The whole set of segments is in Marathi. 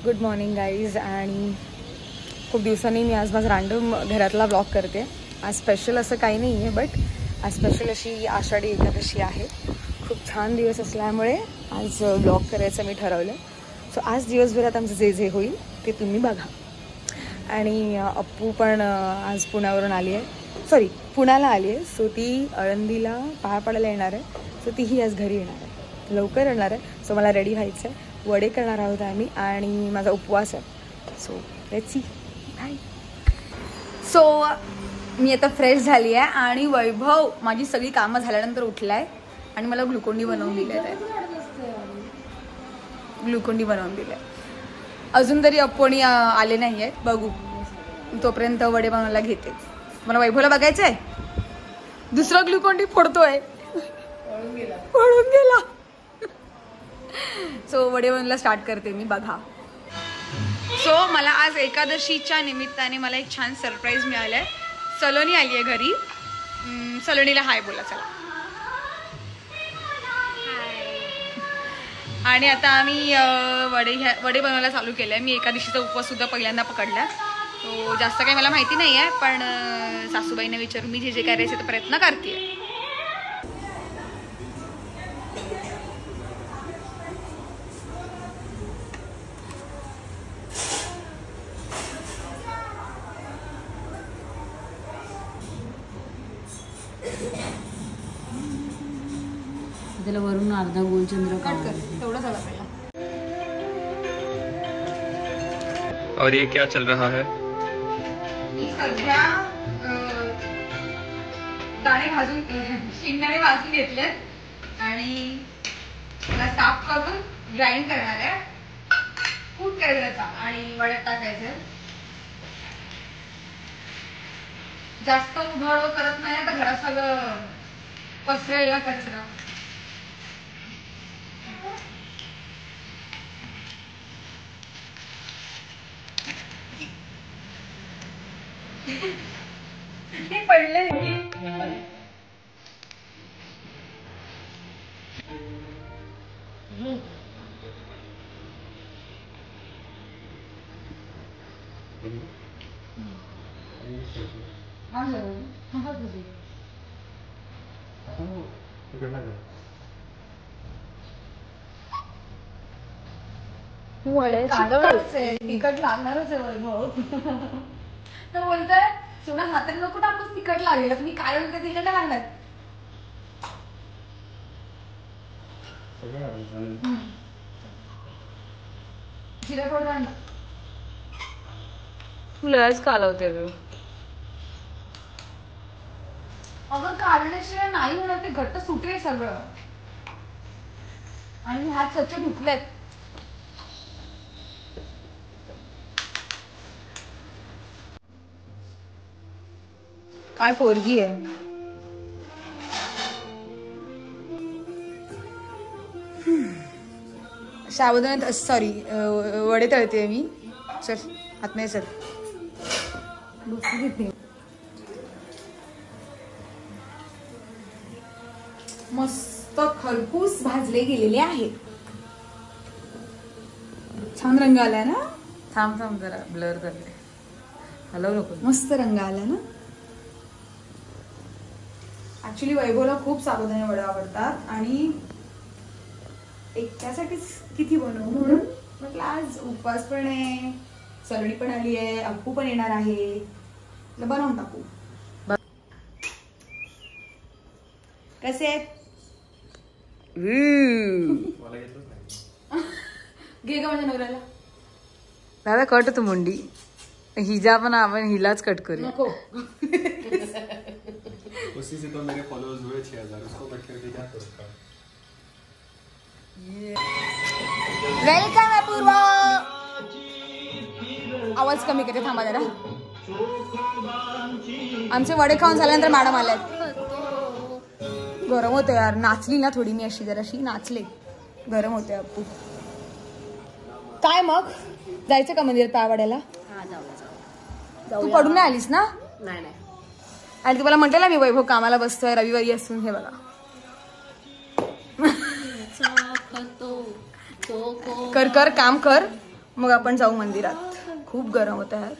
Good morning guys. आणि खूप दिवसांनी मी आज माझा रँडम घरातला व्लॉग करते. आज स्पेशल असं काही नाही आहे, बट आज स्पेशल अशी आषाढी एकादशी आहे. खूप छान दिवस असल्यामुळे आज व्लॉग करायचं मी ठरवलं. सो आज दिवसभरात आमचं जे जे होईल ते तुम्ही बघा. आणि अप्पू पण आज पुण्यावरून आली आहे, सॉरी पुण्याला आली आहे. सो ती आळंदीला पाया पडायला येणार आहे. सो तीही आज घरी येणार आहे, लवकर येणार आहे. सो मला रेडी व्हायचं आहे. वडे करणार आहोत आम्ही आणि माझा उपवास आहे. So let's see. Bye. So मी आता फ्रेश झाली आहे आणि वैभव माझी सगळी कामं झाल्यानंतर उठला आहे आणि मला ग्लुकोंडी बनवून दिलं आहे. ग्लुकोंडी बनवून दिलं आहे. अजून तरी अप्पोणी आले नाही आहेत, बघू तोपर्यंत वडे बनवायला घेते. मला वैभवला बघायचं आहे. दुसरा ग्लुकोंडी फोडतोय, पळून गेला. सो वडे बनवायला स्टार्ट करते मी, बघा. सो मला आज एकादशीच्या निमित्ताने मला एक छान सरप्राईज मिळालं आहे. सलोनी आली आहे घरी. सलोनीला हाय बोला चला. आणि आता आम्ही वडे बनवायला चालू केलं आहे. मी एकादशीचा उपवाससुद्धा पहिल्यांदा पकडला. तो जास्त काही मला माहिती नाही आहे, पण सासूबाईंना विचारून मी जे जे करायचे ते प्रयत्न करते. त्याला वरून अर्धा गोलचंद्र तेवढं झालं पहिला. और ये क्या चल रहा है? सध्या दाणे भाजून शेंगदाणे भाजून घेतलेत आणि त्याला साफ करून ग्राइंड करणार आहे. कूट करायचा आणि वड्यात टाकायचं. जास्त उघड करत नाही तर घरात सगळं पसरलेला कचरा. ते पडले तिखट लागणारच आहे वैभव. तर बोलतोय सोडा हातात नको टाकून तिखट लागेल. मी काय बोलते तिखट लागणार. जिरा पावडर तुलाच कालवते ग. अगं काढण्याशिवाय नाही होणार, ते घट्ट सुटेल सगळं. आणि हात स्वच्छ धुतलेत. काय पोरगी आहे. साबुदाण्यात सॉरी वडे तळते मी. चल आत्मे चल. मस्त खरपूस भाजले गेलेले आहे. छान रंग आलाय ना. थांब थांब जरा ब्लर करते. हलव नको. मस्त रंग आला ना. ऍक्च्युली वैभवला खूप साबुदाणे वडे आवडतात आणि त्यासाठीच किती बनवू म्हणून म्हटलं आज उपवास पण आहे, सलोनी पण आली आहे, अप्पू पण येणार आहे, बनवून टाकू. कसे घे का माझ्या नवऱ्याला. दादा कट तू मुंडी. हिजा पण आपण हिलाच कट करू. नको. उसी से तो मेरे फॉलोअर्स हुए 6000. उसको कट करके क्या करूँगा. वेलकम अपूर्व. आवाज कमी करते थांबा जरा. आमचे वडे खाऊन झाल्यानंतर मॅडम आल्यात. गरम होते यार. नाचली ना थोडी मी अशी जराशी नाचले. गरम होते अप्पू. काय मग जायचं का मंदिरात पायावाड्याला. तू पडून नाही आलीस ना. नाही नाही. आणि तुम्हाला म्हटलं ना मी वैभव कामाला बसतोय रविवारी असून. हे बघा कर कर काम कर. मग आपण जाऊ मंदिरात. खूप गरम होतं यार.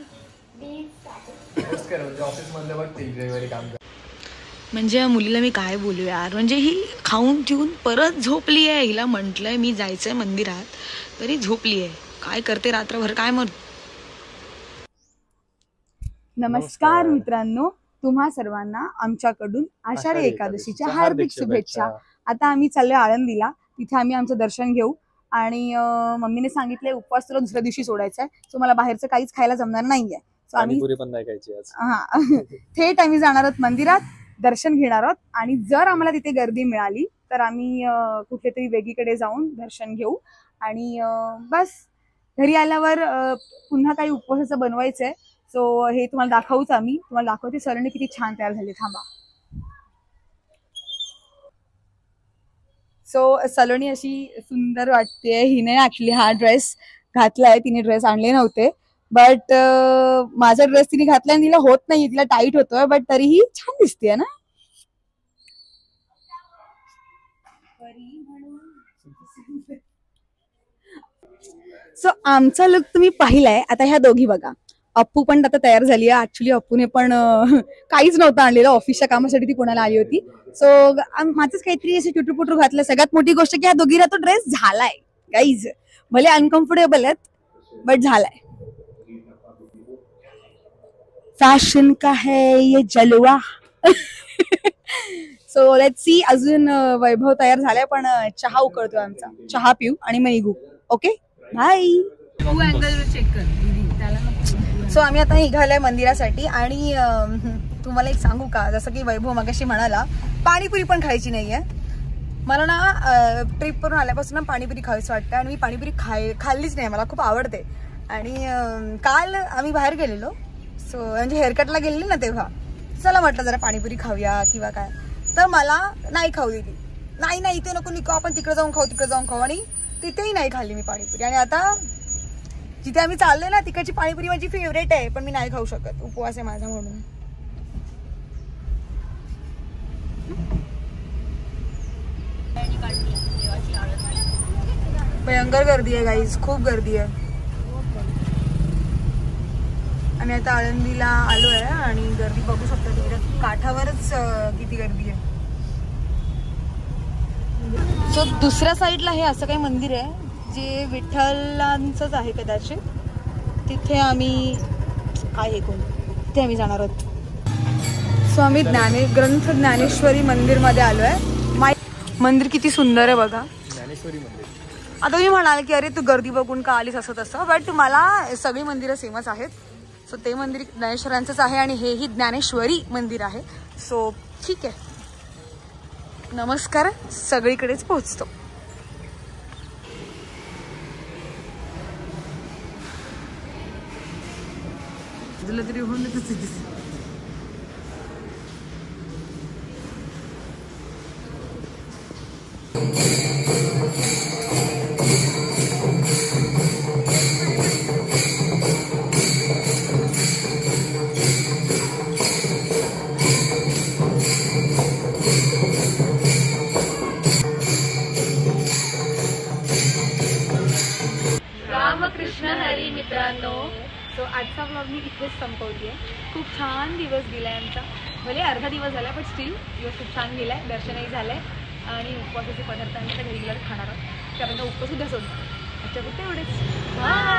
म्हणजे या मुलीला मी काय बोलू यार, म्हणजे ही खाऊन ठेवून परत झोपली आहे. हिला म्हटलंय मी जायचंय मंदिरात तरी झोपली आहे. काय करते रात्रभर काय मग. नमस्कार मित्रांनो, तुम्हा सर्वांना आमच्याकडून आषाढी एकादशीच्या हार्दिक शुभेच्छा. आता आम्ही चाललोय आळंदीला. तिथे आम्ही आमचं दर्शन घेऊ आणि मम्मीने सांगितलंय उपवास तुला दुसऱ्या दिवशी सोडायचा आहे, सो मला बाहेरचं काहीच खायला जमणार नाहीये. सो आम्ही थेट आम्ही जाणार आहोत मंदिरात, दर्शन घेणार आहोत आणि जर आम्हाला तिथे गर्दी मिळाली तर आम्ही कुठे तरी वेगळीकडे जाऊन दर्शन घेऊ आणि बस घरी आल्यावर पुन्हा काही उपवासाचं बनवायचंय. सो हे तुम्हाला दाखवूच. आम्ही तुम्हाला दाखवते सलोनी किती छान तयार झाली. थांबा. सो सलोनी अशी सुंदर वाटते. हिने ऍक्च्युली हा ड्रेस घातलाय. तिने ड्रेस आणले नव्हते बट माझा ड्रेस तिने घातलाय आणि तिला होत नाही, तिला टाईट होतोय बट तरीही छान दिसतेय ना. सो आमचा लुक तुम्ही पाहिलाय. आता ह्या दोघी बघा. अप्पू पण आता तयार झाली आहे. ऍक्च्युली अप्पूने पण काहीच नव्हतं आणलेलं, ऑफिसच्या कामासाठी ती पुण्याला आली होती. सो माझंच काहीतरी असं चुटूपुटू घातलं. सगळ्यात मोठी गोष्ट की ह्या दोघीला तो ड्रेस झालाय गाईज. भले अनकम्फर्टेबल आहेत बट झालाय. फॅशन का है ये जलवा. So let's C. अजून वैभव तयार झालाय पण चहा उकळतोय आमचा. चहा पिऊ आणि मग निघू. Okay bye. चेक कर. सो आम्ही आता निघालोय मंदिरासाठी आणि तुम्हाला एक सांगू का, जसं की वैभव मगाशी म्हणाला पाणीपुरी पण खायची नाहीये. मला ना ट्रिप करून आल्यापासून पाणीपुरी खावीच वाटतं आणि मी पाणीपुरी खाल्लीच नाही. मला खूप आवडते. आणि काल आम्ही बाहेर गेलेलो, सो म्हणजे हेअरकटला गेलेली ना, तेव्हा चला म्हटलं जरा पाणीपुरी खाऊया किंवा काय, तर मला नाही खाऊ दिली. नाही इथे नको निघू, आपण तिकडे जाऊन खाऊ आणि तिथेही नाही खाल्ली मी पाणीपुरी. आणि आता जिथे आम्ही चाललोय ना तिकडची पाणीपुरी माझी फेवरेट आहे पण मी नाही खाऊ शकत, उपवास आहे माझा म्हणून. भयंकर गर्दी आहे गाईज, खूप गर्दी आहे. आम्ही आता आळंदीला आलोय आणि गर्दी बघू शकता तिकडे काठावरच किती गर्दी आहे. सो दुसऱ्या साईडला हे असं काही मंदिर आहे जे विठ्ठलांचंच आहे कदाचित. तिथे आम्ही आहे कोण तिथे आम्ही जाणार आहोत. सो आम्ही ग्रंथ ज्ञानेश्वरी मंदिर मध्ये आलोय. मंदिर किती सुंदर आहे बघा. ज्ञानेश्वरी मंदिर. आता मी म्हणाल की अरे तू गर्दी बघून का आलीस असं तसं, बट मला सगळी मंदिरं सेमच आहेत. सो ते मंदिर ज्ञानेश्वरांचंच आहे आणि हेही ज्ञानेश्वरी मंदिर आहे. सो ठीक आहे, नमस्कार. सगळीकडेच पोहोचतो. तरी होऊन रामकृष्ण हरी मित्रांनो. सो आजचा ब्लॉग मी इथेच संपवते. खूप छान दिवस गेलाय आमचा. भले अर्धा दिवस झाला बट स्टील दिवस खूप छान गेलाय. दर्शनही झालंय आणि उपवासाचे पदार्थ आम्ही आता रेग्युलर खाणार आहोत कारण का उपवास सुद्धा सोडणार. आजच्या पुरते एवढेच. बाय.